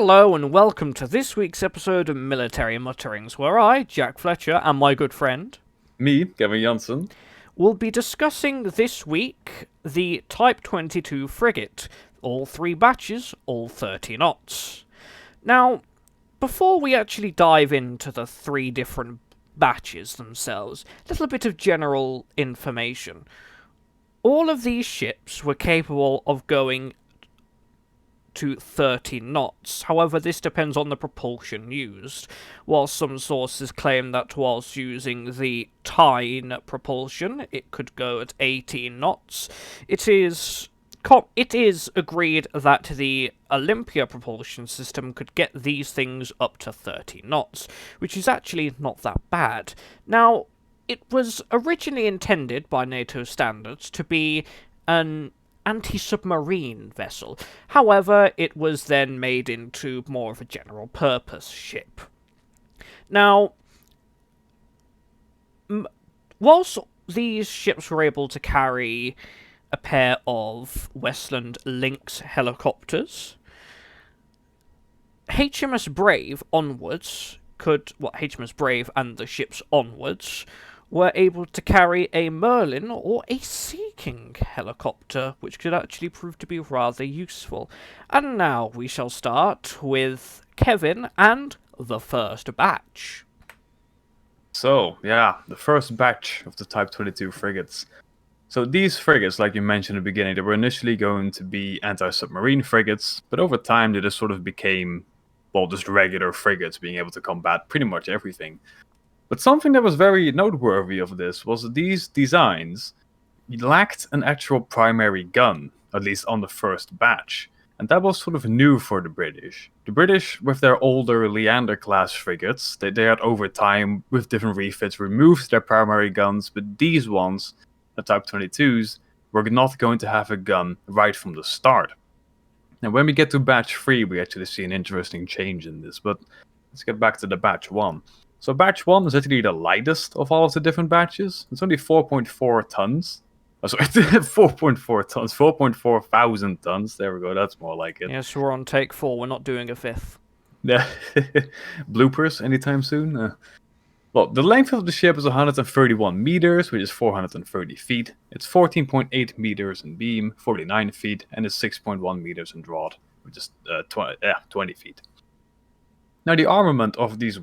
Hello and welcome to this week's episode of Military Mutterings, where I, Jack Fletcher, and my good friend, Me, Kevin Jansen. will be discussing this week the Type 22 frigate, all 3 batches, all 30 knots. Now, before we actually dive into the 3 different batches themselves, a little bit of general information. All of these ships were capable of going to 30 knots. However, this depends on the propulsion used. While some sources claim that whilst using the Tyne propulsion, it could go at 18 knots, it is agreed that the Olympia propulsion system could get these things up to 30 knots, which is actually not that bad. Now, it was originally intended by NATO standards to be an anti-submarine vessel. However, it was then made into more of a general purpose ship. Now, whilst these ships were able to carry a pair of Westland Lynx helicopters, HMS Brave onwards HMS Brave and the ships onwards were able to carry a Merlin or a Sea King helicopter, which could actually prove to be rather useful. And now we shall start with Kevin and the first batch. So, the first batch of the Type 22 frigates. So these frigates, like you mentioned in the beginning, they were initially going to be anti-submarine frigates, but over time they just sort of became, just regular frigates being able to combat pretty much everything. But something that was very noteworthy of this was that these designs lacked an actual primary gun, at least on the first batch. And that was sort of new for the British. The British, with their older Leander-class frigates, they had over time, with different refits, removed their primary guns, but these ones, the Type 22s, were not going to have a gun right from the start. Now, when we get to batch 3, we actually see an interesting change in this, but let's get back to the batch 1. So batch 1 is actually the lightest of all of the different batches. It's only 4.4 tons. Oh, sorry, 4.4 tons, 4.4 thousand tons. There we go, that's more like it. Yes, we're on take 4, we're not doing a 5th. Yeah, bloopers anytime soon? Well, the length of the ship is 131 meters, which is 430 feet. It's 14.8 meters in beam, 49 feet, and it's 6.1 meters in draught, which is 20 feet. Now, the armament of these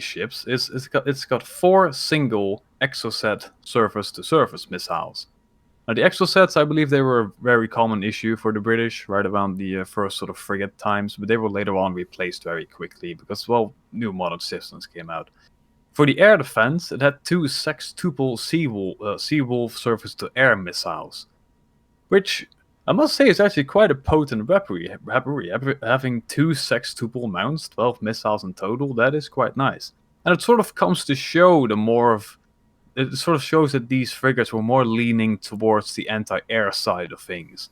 ships it's got 4 single Exocet surface-to-surface missiles. Now, the Exocets, I believe they were a very common issue for the British right around the first sort of frigate times, but they were later on replaced very quickly because, new modern systems came out. For the air defense, it had 2 sextuple Seawolf surface-to-air missiles, which I must say is actually quite a potent weaponry. Having 2 sextuple mounts, 12 missiles in total, that is quite nice. And it sort of comes to show it sort of shows that these frigates were more leaning towards the anti-air side of things.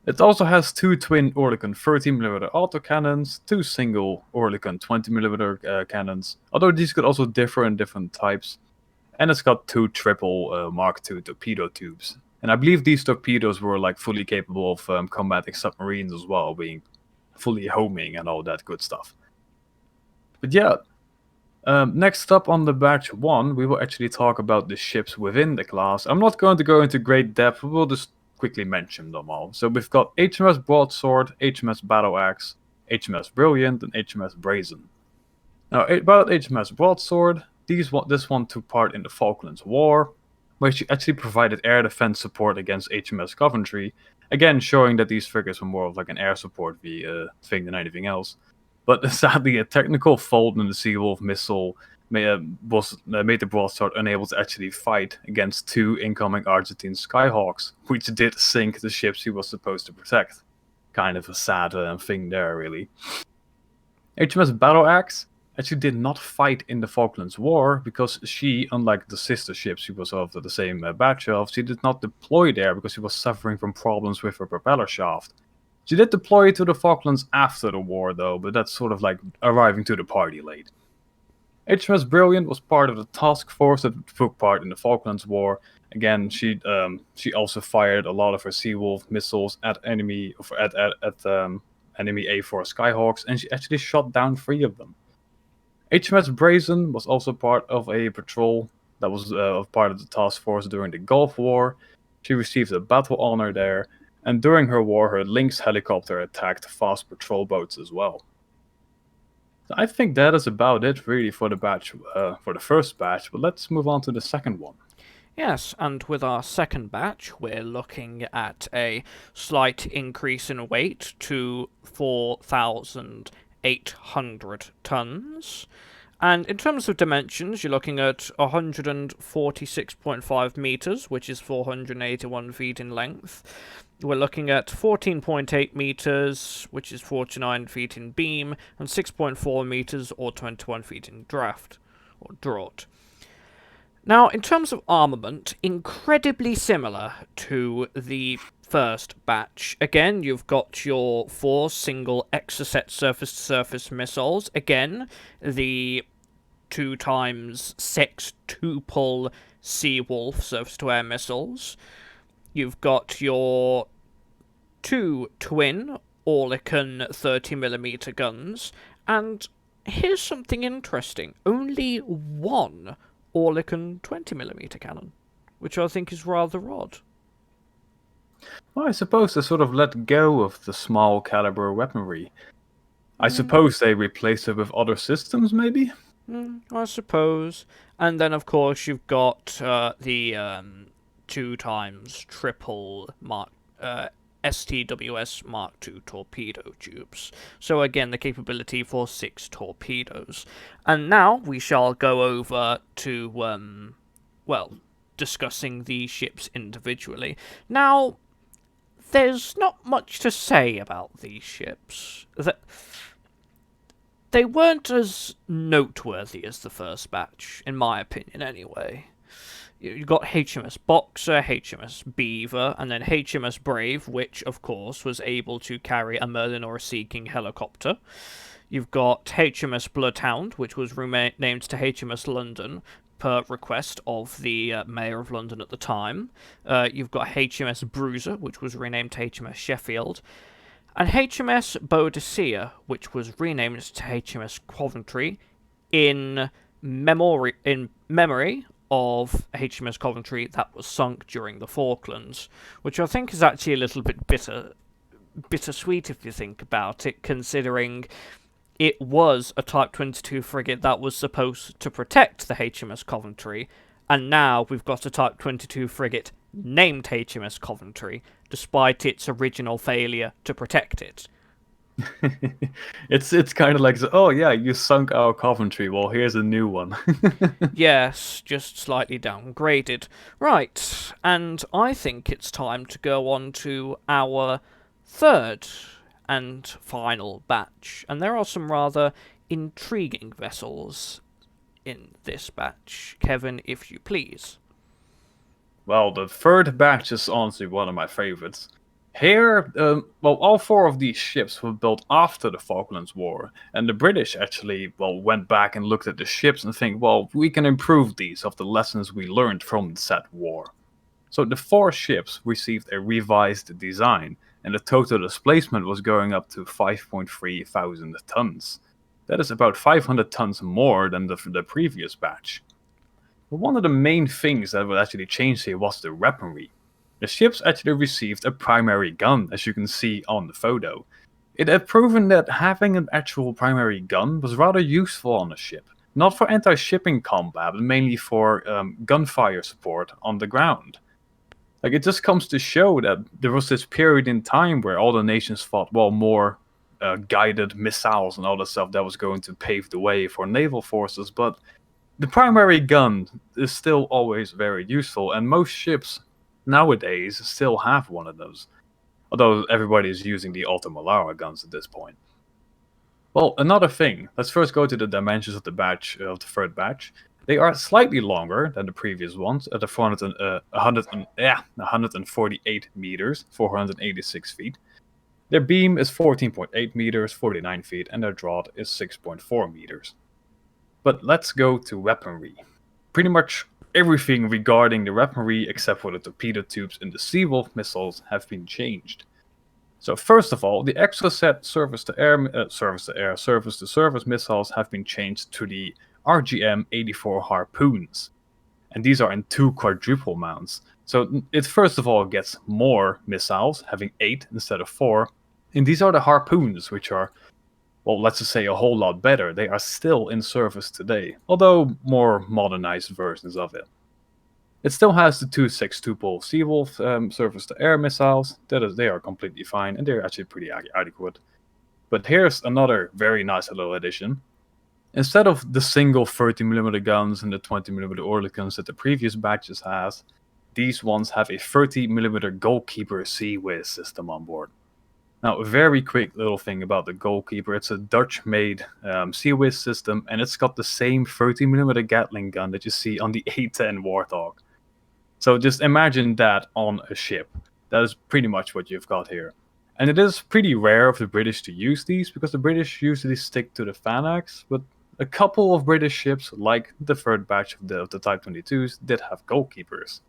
It also has 2 twin Oerlikon 30mm autocannons, 2 single Oerlikon 20mm cannons, although these could also differ in different types. And it's got 2 triple Mark II torpedo tubes. And I believe these torpedoes were fully capable of combating submarines as well, being fully homing and all that good stuff. But next up on the batch 1, we will actually talk about the ships within the class. I'm not going to go into great depth, we'll just quickly mention them all. So we've got HMS Broadsword, HMS Battle Axe, HMS Brilliant, and HMS Brazen. Now, about HMS Broadsword, this one took part in the Falklands War, which actually provided air defense support against HMS Coventry, again showing that these frigates were more of an air support thing than anything else. But sadly, a technical fault in the Seawolf missile made the Broadsword unable to actually fight against 2 incoming Argentine Skyhawks, which did sink the ships he was supposed to protect. Kind of a sad thing there, really. HMS Battle Axe actually did not fight in the Falklands War because she, unlike the sister ships she was of the same batch of, she did not deploy there because she was suffering from problems with her propeller shaft. She did deploy to the Falklands after the war though, but that's sort of arriving to the party late. HMS Brilliant was part of the task force that took part in the Falklands War. Again, she also fired a lot of her Seawolf missiles at enemy A4 Skyhawks, and she actually shot down 3 of them. HMS Brazen was also part of a patrol that was part of the task force during the Gulf War. She received a battle honor there, and during her war, her Lynx helicopter attacked fast patrol boats as well. So I think that is about it, really, for the batch, for the first batch. But let's move on to the second one. Yes, and with our second batch, we're looking at a slight increase in weight to 4,800 tons. And in terms of dimensions, you're looking at 146.5 meters, which is 481 feet in length. We're looking at 14.8 meters, which is 49 feet in beam, and 6.4 meters, or 21 feet in draft, or draught. Now, in terms of armament, incredibly similar to the first batch. Again, you've got your 4 single Exocet surface-to-surface missiles. Again, the 2x6 two-pull Seawolf surface-to-air missiles. You've got your 2 twin Oerlikon 30mm guns, and here's something interesting. Only 1 Oerlikon 20mm cannon, which I think is rather odd. Well, I suppose they sort of let go of the small caliber weaponry. I suppose they replaced it with other systems, maybe? I suppose. And then, of course, you've got the 2x triple STWS Mark II torpedo tubes. So again, the capability for 6 torpedoes. And now we shall go over to, discussing the ships individually. Now, there's not much to say about these ships. They weren't as noteworthy as the first batch, in my opinion anyway. You got HMS Boxer, HMS Beaver, and then HMS Brave, which, of course, was able to carry a Merlin or a Sea King helicopter. You've got HMS Bloodhound, which was renamed to HMS London per request of the Mayor of London at the time. You've got HMS Bruiser, which was renamed to HMS Sheffield. And HMS Boadicea, which was renamed to HMS Coventry in memory of HMS Coventry that was sunk during the Falklands, which I think is actually a little bit bittersweet if you think about it, considering it was a Type 22 frigate that was supposed to protect the HMS Coventry, and now we've got a Type 22 frigate named HMS Coventry, despite its original failure to protect it. It's kind of like, oh yeah, you sunk our Coventry, well here's a new one. Yes, just slightly downgraded. Right, and I think it's time to go on to our third and final batch. And there are some rather intriguing vessels in this batch. Kevin, if you please. Well, the third batch is honestly one of my favorites. Here, all 4 of these ships were built after the Falklands War, and the British actually, went back and looked at the ships and think, we can improve these of the lessons we learned from said war. So the 4 ships received a revised design, and the total displacement was going up to 5.3 thousand tons. That is about 500 tons more than the previous batch. But one of the main things that would actually change here was the weaponry. The ships actually received a primary gun, as you can see on the photo. It had proven that having an actual primary gun was rather useful on a ship. Not for anti-shipping combat, but mainly for gunfire support on the ground. Like, it just comes to show that there was this period in time where all the nations thought, more guided missiles and all that stuff that was going to pave the way for naval forces, but the primary gun is still always very useful, and most ships nowadays still have one of those. Although everybody is using the Alta Molara guns at this point. Well, another thing. Let's first go to the dimensions of the third batch. They are slightly longer than the previous ones at 148 meters, 486 feet. Their beam is 14.8 meters, 49 feet, and their draught is 6.4 meters. But let's go to weaponry. Pretty much everything regarding the weaponry except for the torpedo tubes and the Seawolf missiles have been changed. So first of all, the Exocet surface-to-surface missiles have been changed to the RGM-84 Harpoons, and these are in 2 quadruple mounts. So it first of all gets more missiles, having 8 instead of 4, and these are the Harpoons, which are, well, let's just say a whole lot better. They are still in service today, although more modernized versions of it. It still has the 2.6 Seawolf surface-to-air missiles. They are completely fine, and they're actually pretty adequate. But here's another very nice little addition. Instead of the single 30mm guns and the 20mm Oerlikons that the previous batches has, these ones have a 30mm Goalkeeper Sea-Whiz system on board. Now, a very quick little thing about the Goalkeeper. It's a Dutch-made Sea-Whiz system, and it's got the same 30mm Gatling gun that you see on the A-10 Warthog. So just imagine that on a ship. That is pretty much what you've got here. And it is pretty rare of the British to use these, because the British usually stick to the Fanax, but a couple of British ships, like the third batch of the Type 22s, did have Goalkeepers.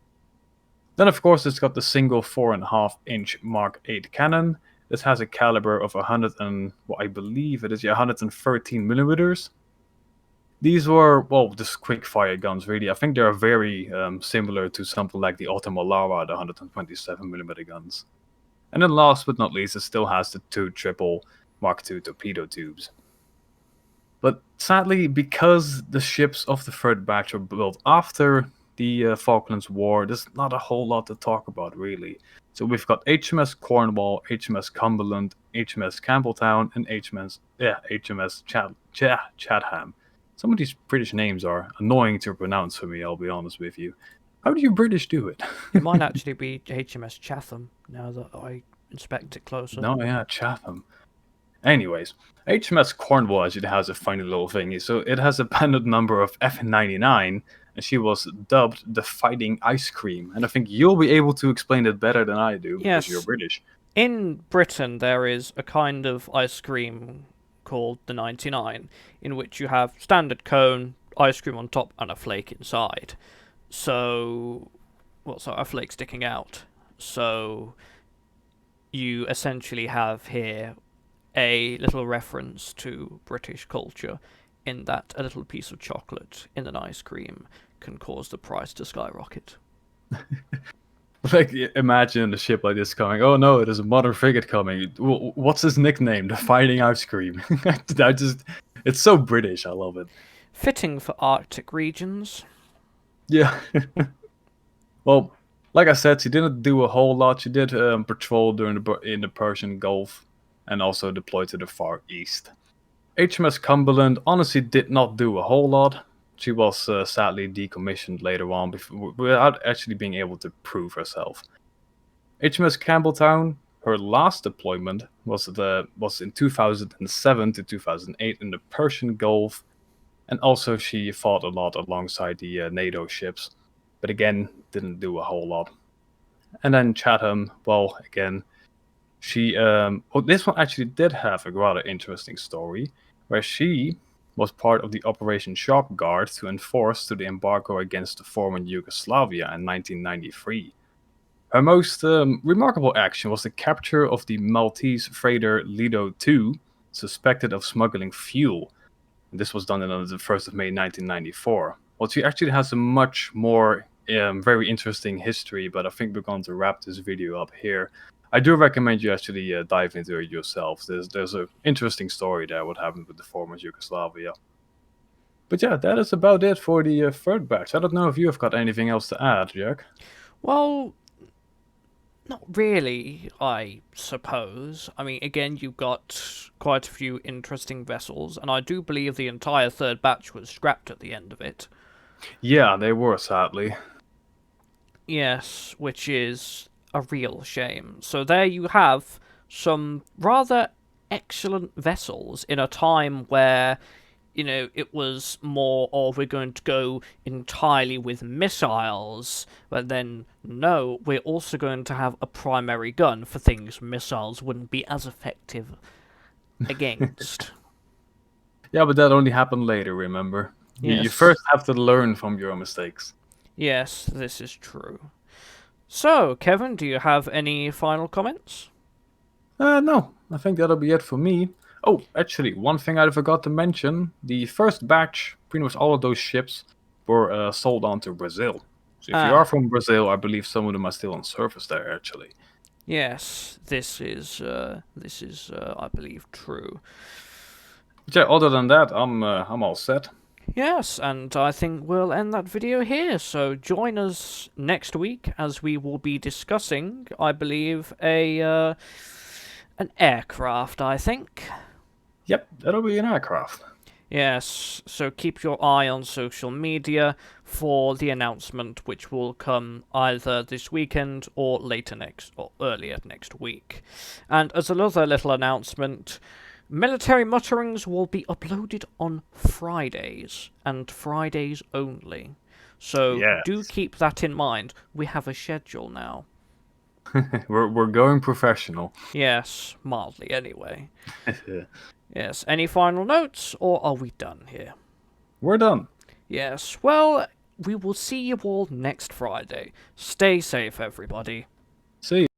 Then of course it's got the single 4.5-inch Mark 8 cannon. This has a caliber of 113 millimeters. These were, well, just quick fire guns, really. I think they are very similar to something like the Ottoman-Lara, the 127mm guns. And then last but not least, it still has the 2 triple Mark II torpedo tubes. But sadly, because the ships of the third batch were built after the Falklands War, there's not a whole lot to talk about, really. So we've got HMS Cornwall, HMS Cumberland, HMS Campbelltown, and HMS Chatham. Some of these British names are annoying to pronounce for me, I'll be honest with you. How do you British do it? It might actually be HMS Chatham, now that I inspect it closer. No, yeah, Chatham. Anyways, HMS Cornwall actually has a funny little thingy. So it has a pennant number of F99, and she was dubbed the Fighting Ice Cream. And I think you'll be able to explain it better than I do, because you're Yes. British. In Britain, there is a kind of ice cream called the 99, in which you have standard cone, ice cream on top, and a flake inside. So, a flake sticking out. So, you essentially have here a little reference to British culture, in that a little piece of chocolate in an ice cream can cause the price to skyrocket. Like, imagine a ship like this coming. Oh no, there's a modern frigate coming. What's his nickname? The Fighting Ice Cream. It's so British. I love it. Fitting for Arctic regions. Yeah. Well, like I said, she didn't do a whole lot. She did patrol in the Persian Gulf, and also deployed to the Far East. HMS Cumberland honestly did not do a whole lot. She was sadly decommissioned later on without actually being able to prove herself. HMS Campbelltown, her last deployment was in 2007 to 2008 in the Persian Gulf, and also she fought a lot alongside the NATO ships, but again didn't do a whole lot. And then Chatham, well, again, this one actually did have a rather interesting story, where she was part of the Operation Sharp Guard to enforce the embargo against the former Yugoslavia in 1993. Her most remarkable action was the capture of the Maltese freighter Lido II, suspected of smuggling fuel. This was done on the 1st of May 1994. Well, she actually has a much more very interesting history, but I think we're going to wrap this video up here. I do recommend you actually dive into it yourself. There's an interesting story there, what happened with the former Yugoslavia. But yeah, that is about it for the third batch. I don't know if you have got anything else to add, Jack. Well, not really, I suppose. I mean, again, you've got quite a few interesting vessels, and I do believe the entire third batch was scrapped at the end of it. Yeah, they were, sadly. Yes, which is a real shame. So there you have some rather excellent vessels in a time where, it was more, we're going to go entirely with missiles, but then, no, we're also going to have a primary gun for things missiles wouldn't be as effective against. Yeah, but that only happened later, remember? You Yes. first have to learn from your mistakes. Yes, this is true. So, Kevin, do you have any final comments? No, I think that'll be it for me. Oh, actually, one thing I forgot to mention: the first batch, pretty much all of those ships, were sold on to Brazil. So if you are Ah, from Brazil, I believe some of them are still on service there. Actually, yes, this is, I believe, true. but yeah. Other than that, I'm all set. Yes, and I think we'll end that video here. So join us next week as we will be discussing, I believe, an aircraft. I think. Yep, that'll be an aircraft. Yes, so keep your eye on social media for the announcement, which will come either this weekend or later next or earlier next week. And as another little announcement, military mutterings will be uploaded on Fridays and Fridays only. So do Yes, keep that in mind. We have a schedule now. we're going professional. Yes, mildly anyway. Yes, any final notes, or are we done here? We're done. Yes, well, we will see you all next Friday. Stay safe, everybody. See.